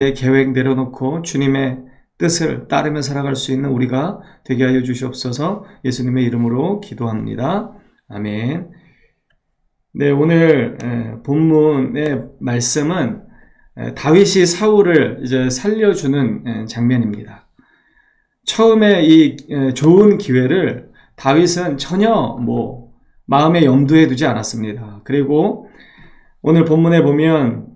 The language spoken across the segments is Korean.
계획 내려놓고 주님의 뜻을 따르며 살아갈 수 있는 우리가 되게 하여 주시옵소서. 예수님의 이름으로 기도합니다. 아멘. 네, 오늘 본문의 말씀은 다윗이 사울을 이제 살려주는 장면입니다. 처음에 이 좋은 기회를 다윗은 전혀 마음에 염두에 두지 않았습니다. 그리고 오늘 본문에 보면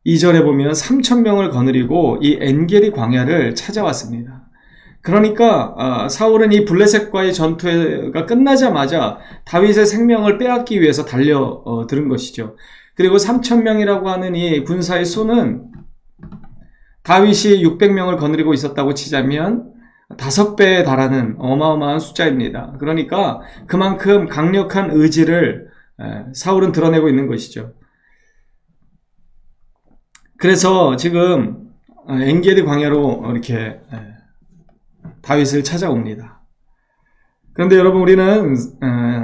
2절에 보면 3,000명을 거느리고 이 엔게디 광야를 찾아왔습니다. 그러니까 사울은 이 블레셋과의 전투가 끝나자마자 다윗의 생명을 빼앗기 위해서 달려들은 것이죠. 그리고 3,000명이라고 하는 이 군사의 수는 다윗이 600명을 거느리고 있었다고 치자면 5배에 달하는 어마어마한 숫자입니다. 그러니까 그만큼 강력한 의지를 사울은 드러내고 있는 것이죠. 그래서 지금 엔게디 광야로 이렇게 다윗을 찾아옵니다. 그런데 여러분, 우리는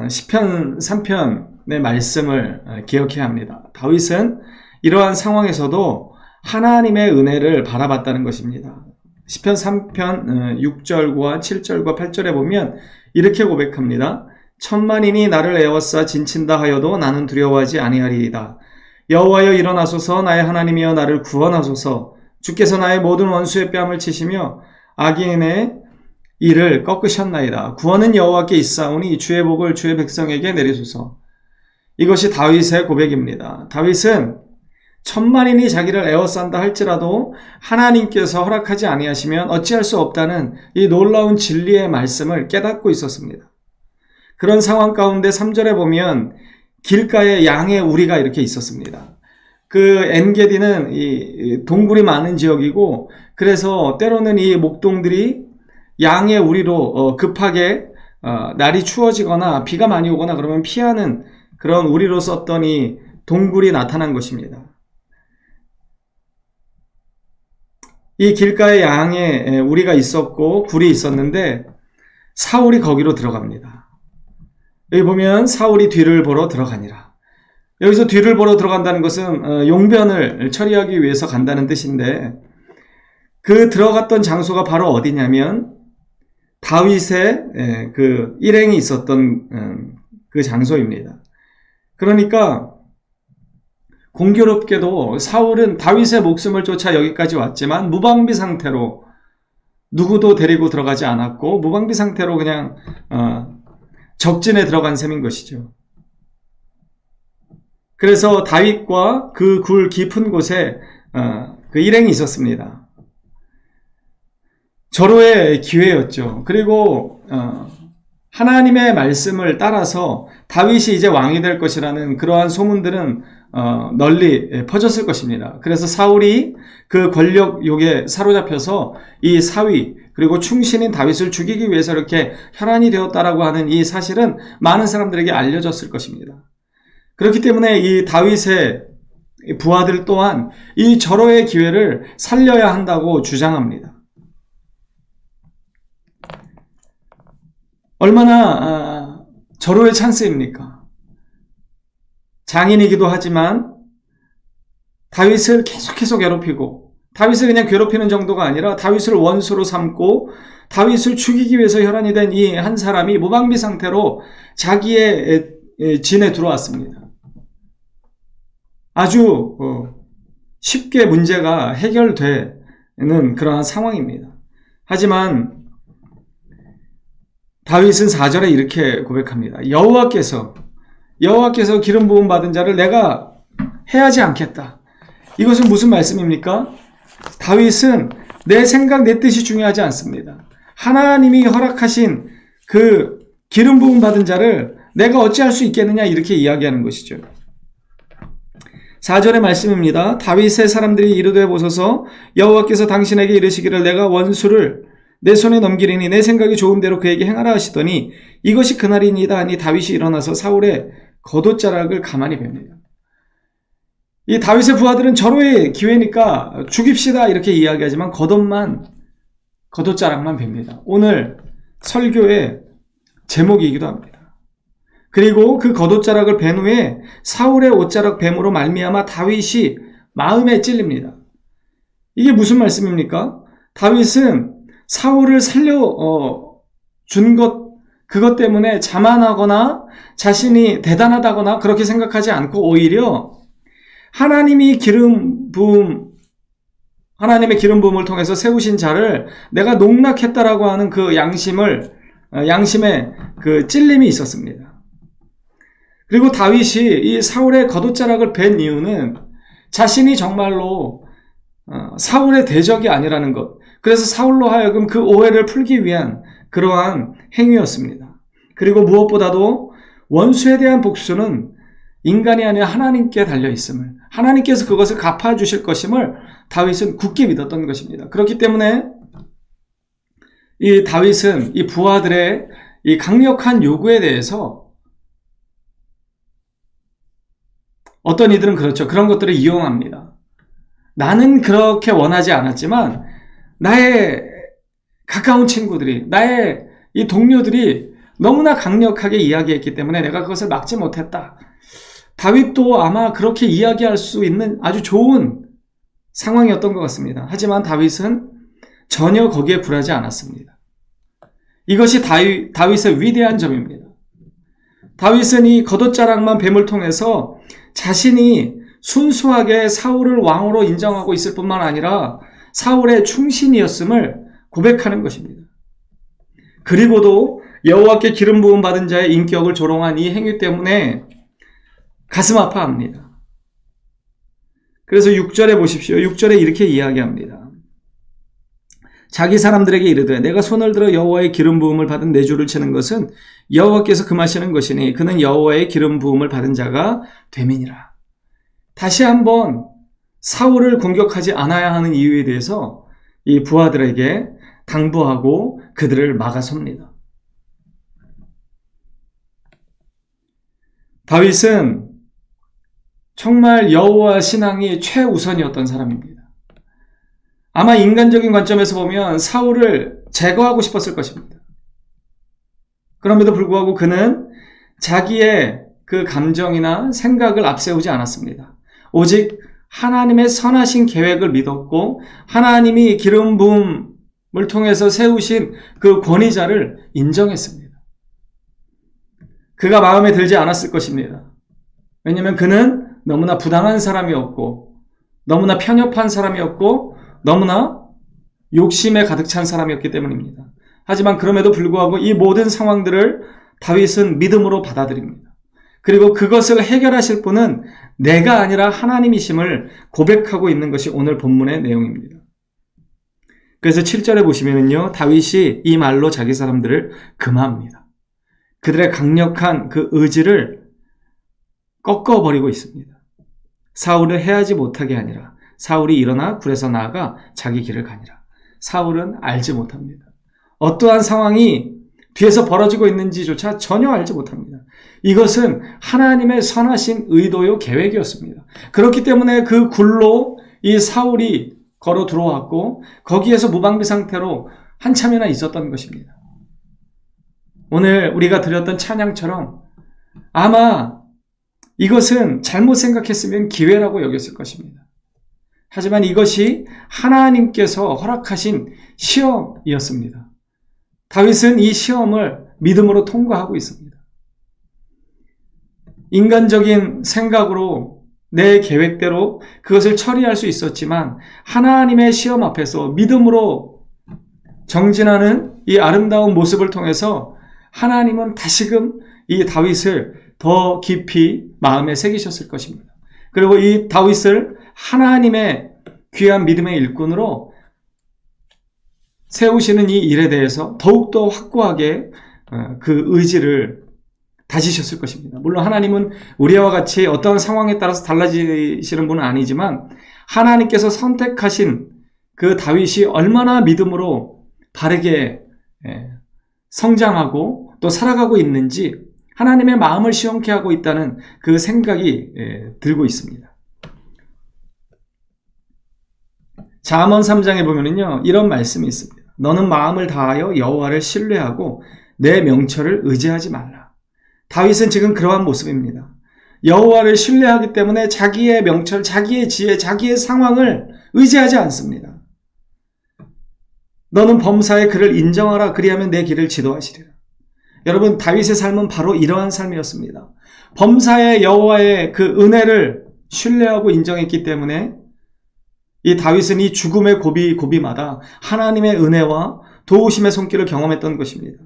시편 3편의 말씀을 기억해야 합니다. 다윗은 이러한 상황에서도 하나님의 은혜를 바라봤다는 것입니다. 시편 3편 6절과 7절과 8절에 보면 이렇게 고백합니다. 천만인이 나를 에워싸 진친다 하여도 나는 두려워하지 아니하리이다. 여호와여 일어나소서. 나의 하나님이여 나를 구원하소서. 주께서 나의 모든 원수의 뺨을 치시며 악인의 일을 꺾으셨나이다. 구원은 여호와께 있사오니 주의 복을 주의 백성에게 내리소서. 이것이 다윗의 고백입니다. 다윗은 천만인이 자기를 에워싼다 할지라도 하나님께서 허락하지 아니하시면 어찌할 수 없다는 이 놀라운 진리의 말씀을 깨닫고 있었습니다. 그런 상황 가운데 3절에 보면 길가에 양의 우리가 이렇게 있었습니다. 그 엔게디는 이 동굴이 많은 지역이고, 그래서 때로는 이 목동들이 양의 우리로 급하게 날이 추워지거나 비가 많이 오거나 그러면 피하는 그런 우리로 썼던 이 동굴이 나타난 것입니다. 이 길가에 양의 우리가 있었고 굴이 있었는데 사울이 거기로 들어갑니다. 여기 보면 사울이 뒤를 보러 들어가니라. 여기서 뒤를 보러 들어간다는 것은 용변을 처리하기 위해서 간다는 뜻인데, 그 들어갔던 장소가 바로 어디냐면 다윗의 그 일행이 있었던 그 장소입니다. 그러니까 공교롭게도 사울은 다윗의 목숨을 쫓아 여기까지 왔지만 무방비 상태로 누구도 데리고 들어가지 않았고 무방비 상태로 그냥 적진에 들어간 셈인 것이죠. 그래서 다윗과 그 굴 깊은 곳에 그 일행이 있었습니다. 절호의 기회였죠. 그리고 하나님의 말씀을 따라서 다윗이 이제 왕이 될 것이라는 그러한 소문들은 널리 퍼졌을 것입니다. 그래서 사울이 그 권력욕에 사로잡혀서 이 사위 그리고 충신인 다윗을 죽이기 위해서 이렇게 혈안이 되었다라고 하는 이 사실은 많은 사람들에게 알려졌을 것입니다. 그렇기 때문에 이 다윗의 부하들 또한 이 절호의 기회를 살려야 한다고 주장합니다. 얼마나 절호의 찬스입니까? 장인이기도 하지만 다윗을 계속해서 괴롭히고, 다윗을 그냥 괴롭히는 정도가 아니라 다윗을 원수로 삼고 다윗을 죽이기 위해서 혈안이 된 이 한 사람이 무방비 상태로 자기의 진에 들어왔습니다. 아주 쉽게 문제가 해결되는 그러한 상황입니다. 하지만 다윗은 4절에 이렇게 고백합니다. 여호와께서 기름 부음 받은 자를 내가 해하지 않겠다. 이것은 무슨 말씀입니까? 다윗은 내 생각, 내 뜻이 중요하지 않습니다. 하나님이 허락하신 그 기름 부음 받은 자를 내가 어찌할 수 있겠느냐, 이렇게 이야기하는 것이죠. 4절의 말씀입니다. 다윗의 사람들이 이르되 보소서. 여호와께서 당신에게 이르시기를 내가 원수를 내 손에 넘기리니 내 생각이 좋은 대로 그에게 행하라 하시더니 이것이 그날이니이다 하니 다윗이 일어나서 사울의 겉옷자락을 가만히 뵙니다. 이 다윗의 부하들은 절호의 기회니까 죽입시다 이렇게 이야기하지만 겉옷자락만 뵙니다. 오늘 설교의 제목이기도 합니다. 그리고 그 겉옷자락을 벤 후에 사울의 옷자락 뱀으로 말미암아 다윗이 마음에 찔립니다. 이게 무슨 말씀입니까? 다윗은 사울을 준 그것 때문에 자만하거나 자신이 대단하다거나 그렇게 생각하지 않고 오히려 하나님의 기름 부음을 통해서 세우신 자를 내가 농락했다라고 하는 그 양심의 그 찔림이 있었습니다. 그리고 다윗이 이 사울의 겉옷자락을 벤 이유는 자신이 정말로 사울의 대적이 아니라는 것, 그래서 사울로 하여금 그 오해를 풀기 위한 그러한 행위였습니다. 그리고 무엇보다도 원수에 대한 복수는 인간이 아니라 하나님께 달려있음을, 하나님께서 그것을 갚아주실 것임을 다윗은 굳게 믿었던 것입니다. 그렇기 때문에 이 다윗은 이 부하들의 이 강력한 요구에 대해서 어떤 이들은 그렇죠. 그런 것들을 이용합니다. 나는 그렇게 원하지 않았지만 나의 가까운 친구들이, 나의 이 동료들이 너무나 강력하게 이야기했기 때문에 내가 그것을 막지 못했다. 다윗도 아마 그렇게 이야기할 수 있는 아주 좋은 상황이었던 것 같습니다. 하지만 다윗은 전혀 거기에 굴하지 않았습니다. 이것이 다윗의 위대한 점입니다. 다윗은 이 겉옷자락만 뱀을 통해서 자신이 순수하게 사울을 왕으로 인정하고 있을 뿐만 아니라 사울의 충신이었음을 고백하는 것입니다. 그리고도 여호와께 기름 부음 받은 자의 인격을 조롱한 이 행위 때문에 가슴 아파합니다. 그래서 6절에 보십시오. 6절에 이렇게 이야기합니다. 자기 사람들에게 이르되 내가 손을 들어 여호와의 기름 부음을 받은 내 주를 치는 것은 여호와께서 금하시는 것이니 그는 여호와의 기름 부음을 받은 자가 됨이니라. 다시 한번 사울을 공격하지 않아야 하는 이유에 대해서 이 부하들에게 당부하고 그들을 막아섭니다. 다윗은 정말 여호와 신앙이 최우선이었던 사람입니다. 아마 인간적인 관점에서 보면 사울을 제거하고 싶었을 것입니다. 그럼에도 불구하고 그는 자기의 그 감정이나 생각을 앞세우지 않았습니다. 오직 하나님의 선하신 계획을 믿었고 하나님이 기름 부음을 통해서 세우신 그 권위자를 인정했습니다. 그가 마음에 들지 않았을 것입니다. 왜냐하면 그는 너무나 부당한 사람이었고 너무나 편협한 사람이었고 너무나 욕심에 가득 찬 사람이었기 때문입니다. 하지만 그럼에도 불구하고 이 모든 상황들을 다윗은 믿음으로 받아들입니다. 그리고 그것을 해결하실 분은 내가 아니라 하나님이심을 고백하고 있는 것이 오늘 본문의 내용입니다. 그래서 7절에 보시면요, 다윗이 이 말로 자기 사람들을 금합니다. 그들의 강력한 그 의지를 꺾어버리고 있습니다. 사울을 해하지 못하게 하니라. 사울이 일어나 굴에서 나아가 자기 길을 가니라. 사울은 알지 못합니다. 어떠한 상황이 뒤에서 벌어지고 있는지조차 전혀 알지 못합니다. 이것은 하나님의 선하신 의도요 계획이었습니다. 그렇기 때문에 그 굴로 이 사울이 걸어 들어왔고 거기에서 무방비 상태로 한참이나 있었던 것입니다. 오늘 우리가 드렸던 찬양처럼 아마 이것은 잘못 생각했으면 기회라고 여겼을 것입니다. 하지만 이것이 하나님께서 허락하신 시험이었습니다. 다윗은 이 시험을 믿음으로 통과하고 있습니다. 인간적인 생각으로 내 계획대로 그것을 처리할 수 있었지만 하나님의 시험 앞에서 믿음으로 정진하는 이 아름다운 모습을 통해서 하나님은 다시금 이 다윗을 더 깊이 마음에 새기셨을 것입니다. 그리고 이 다윗을 하나님의 귀한 믿음의 일꾼으로 세우시는 이 일에 대해서 더욱더 확고하게 그 의지를 다지셨을 것입니다. 물론 하나님은 우리와 같이 어떤 상황에 따라서 달라지시는 분은 아니지만 하나님께서 선택하신 그 다윗이 얼마나 믿음으로 바르게 성장하고 또 살아가고 있는지 하나님의 마음을 시험케 하고 있다는 그 생각이 들고 있습니다. 잠언 3장에 보면은요, 이런 말씀이 있습니다. 너는 마음을 다하여 여호와를 신뢰하고 내 명철을 의지하지 말라. 다윗은 지금 그러한 모습입니다. 여호와를 신뢰하기 때문에 자기의 명철, 자기의 지혜, 자기의 상황을 의지하지 않습니다. 너는 범사의 그를 인정하라. 그리하면 내 길을 지도하시리라. 여러분, 다윗의 삶은 바로 이러한 삶이었습니다. 범사의 여호와의 그 은혜를 신뢰하고 인정했기 때문에 이 다윗은 이 죽음의 고비마다 하나님의 은혜와 도우심의 손길을 경험했던 것입니다.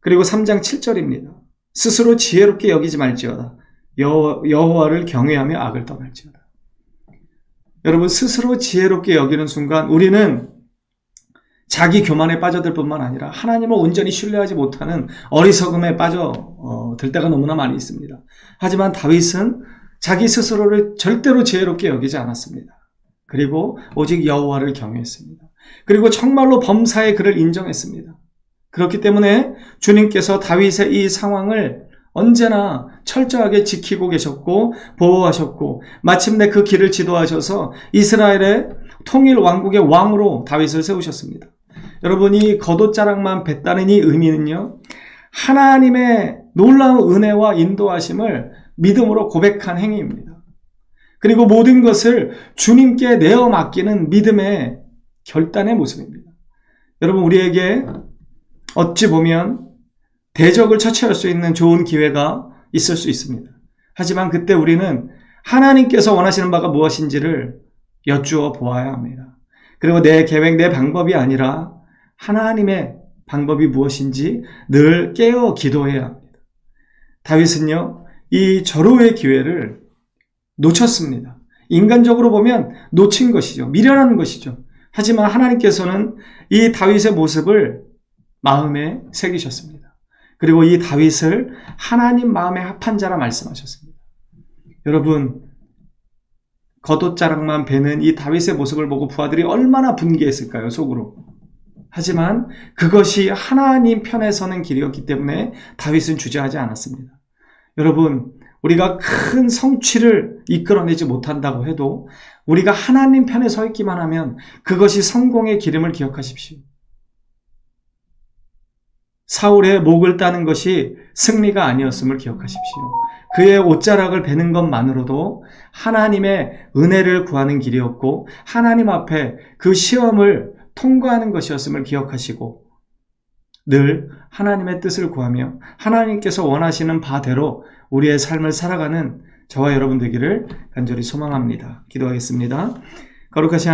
그리고 3장 7절입니다. 스스로 지혜롭게 여기지 말지어다. 여호와를 경외하며 악을 떠날지어다. 여러분, 스스로 지혜롭게 여기는 순간 우리는 자기 교만에 빠져들 뿐만 아니라 하나님을 온전히 신뢰하지 못하는 어리석음에 빠져들 때가 너무나 많이 있습니다. 하지만 다윗은 자기 스스로를 절대로 지혜롭게 여기지 않았습니다. 그리고 오직 여호와를 경외했습니다. 그리고 정말로 범사의 그를 인정했습니다. 그렇기 때문에 주님께서 다윗의 이 상황을 언제나 철저하게 지키고 계셨고 보호하셨고 마침내 그 길을 지도하셔서 이스라엘의 통일 왕국의 왕으로 다윗을 세우셨습니다. 여러분, 이 겉옷자락만 뱉다는 이 의미는요, 하나님의 놀라운 은혜와 인도하심을 믿음으로 고백한 행위입니다. 그리고 모든 것을 주님께 내어 맡기는 믿음의 결단의 모습입니다. 여러분, 우리에게 어찌 보면 대적을 처치할 수 있는 좋은 기회가 있을 수 있습니다. 하지만 그때 우리는 하나님께서 원하시는 바가 무엇인지를 여쭈어 보아야 합니다. 그리고 내 계획, 내 방법이 아니라 하나님의 방법이 무엇인지 늘 깨어 기도해야 합니다. 다윗은요, 이 절호의 기회를 놓쳤습니다. 인간적으로 보면 놓친 것이죠. 미련한 것이죠. 하지만 하나님께서는 이 다윗의 모습을 마음에 새기셨습니다. 그리고 이 다윗을 하나님 마음에 합한 자라 말씀하셨습니다. 여러분, 겉옷자락만 베는 이 다윗의 모습을 보고 부하들이 얼마나 분개했을까요, 속으로. 하지만 그것이 하나님 편에 서는 길이었기 때문에 다윗은 주저하지 않았습니다. 여러분, 우리가 큰 성취를 이끌어내지 못한다고 해도 우리가 하나님 편에 서 있기만 하면 그것이 성공의 기름을 기억하십시오. 사울의 목을 따는 것이 승리가 아니었음을 기억하십시오. 그의 옷자락을 베는 것만으로도 하나님의 은혜를 구하는 길이었고 하나님 앞에 그 시험을 통과하는 것이었음을 기억하시고 늘 하나님의 뜻을 구하며 하나님께서 원하시는 바대로 우리의 삶을 살아가는 저와 여러분 되기를 간절히 소망합니다. 기도하겠습니다. 거룩하신